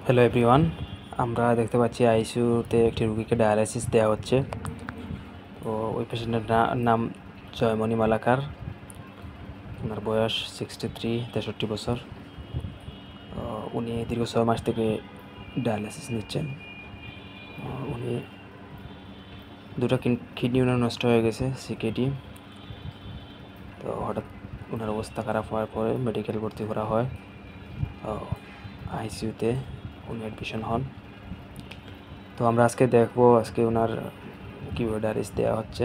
Hello everyone, আমরা দেখতে পাচ্ছি আইসিইউতে একটি রোগীকে ডায়ালাইসিস দেওয়া হচ্ছে। তো ওই পেশেন্টের নাম জয়মণি মালাকার। ওনার বয়স 63 বছর। উনি দীর্ঘ 6 মাস থেকে ডায়ালাইসিস নিচ্ছেন। উনি দুটো কিডনি নষ্ট হয়ে গেছে, সিকেডি। তো হঠাৎ ওনার অবস্থা খারাপ হওয়ার পরে মেডিকেল ভর্তি করা হয়। আইসিইউতে উনি অ্যাডমিশন হন। তো আমরা আজকে দেখবো ওনার কীভাবে ডায়ালিসিস দেওয়া হচ্ছে।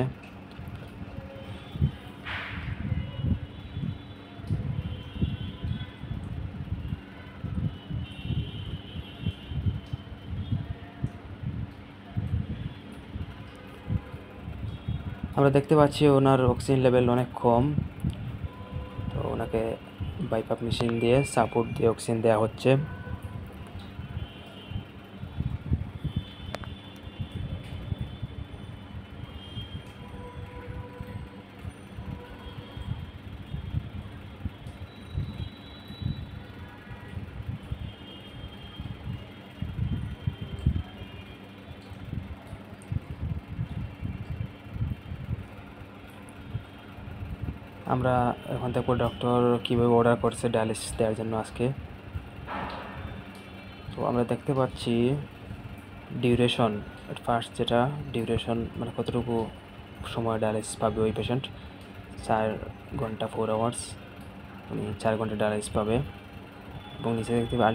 আমরা দেখতে পাচ্ছি ওনার অক্সিজেন লেভেল অনেক কম। তো ওনাকে বাইপাপ মেশিন দিয়ে সাপোর্ট দিয়ে অক্সিজেন দেওয়া হচ্ছে। আমরা এখন দেখবো ডক্টর কীভাবে অর্ডার করছে ডায়ালিসিস দেওয়ার জন্য আজকে। তো আমরা দেখতে পাচ্ছি ডিউরেশন, ফার্স্ট যেটা ডিউরেশন মানে কতটুকু সময় ডায়ালিসিস পাবে ওই পেশেন্ট। 4 ঘন্টা 4 আওয়ার্স উনি 4 ঘন্টা ডায়ালিসিস পাবে। এবং নিচে দেখতে পাবে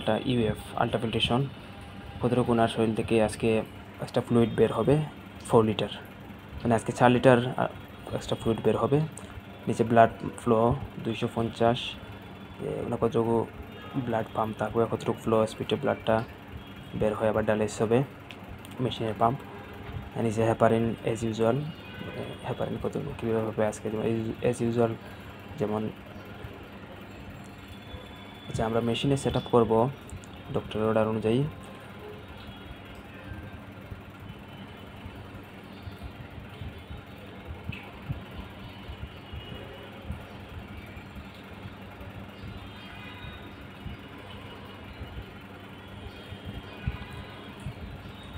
আলট্রা ফিল্ট্রেশন, কতটুকু ওনার শরীর থেকে আজকে এক্সট্রা ফ্লুইড বের হবে 4 লিটার, মানে আজকে 4 লিটার এক্সট্রা ফ্লুইড বের হবে। নিচে ব্লাড ফ্লো 250, ওনার কতটুকু ব্লাড পাম্প থাকবে, কতটুকু ফ্লো স্পিডে ব্লাডটা বের হয়ে আবার ডায়ালাইসিস হবে মেশিনের পাম্প। নিচে হেপারিন এজ ইউজুয়াল, হেপারিন কতটুকু কীভাবে হবে আজকে যেমন এজ ইউজুয়াল যেমন। আচ্ছা, আমরা মেশিনে সেট আপ করবো ডক্টরের অর্ডার অনুযায়ী।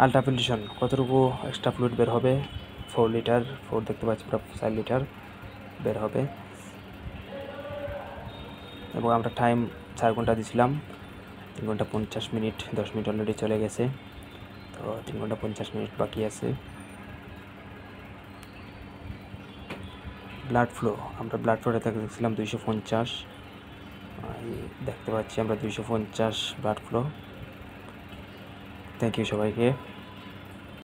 আলট্রা ফিল্ট্রেশন কতটুকু এক্সট্রা ফ্লুইড বের হবে, 4 লিটার, 4 দেখতে পাচ্ছি পুরো 4 লিটার বের হবে। এবং আমরা টাইম 4 ঘন্টা দিয়েছিলাম, 3 ঘন্টা 50 মিনিট, 10 মিনিট অলরেডি চলে গেছে। তো 3 ঘন্টা 50 মিনিট বাকি আছে। ব্লাড ফ্লো, আমরা ব্লাড ফ্লোটা দেখছিলাম 250, দেখতে পাচ্ছি আমরা 250 ব্লাড ফ্লো। থ্যাংক ইউ সবাইকে।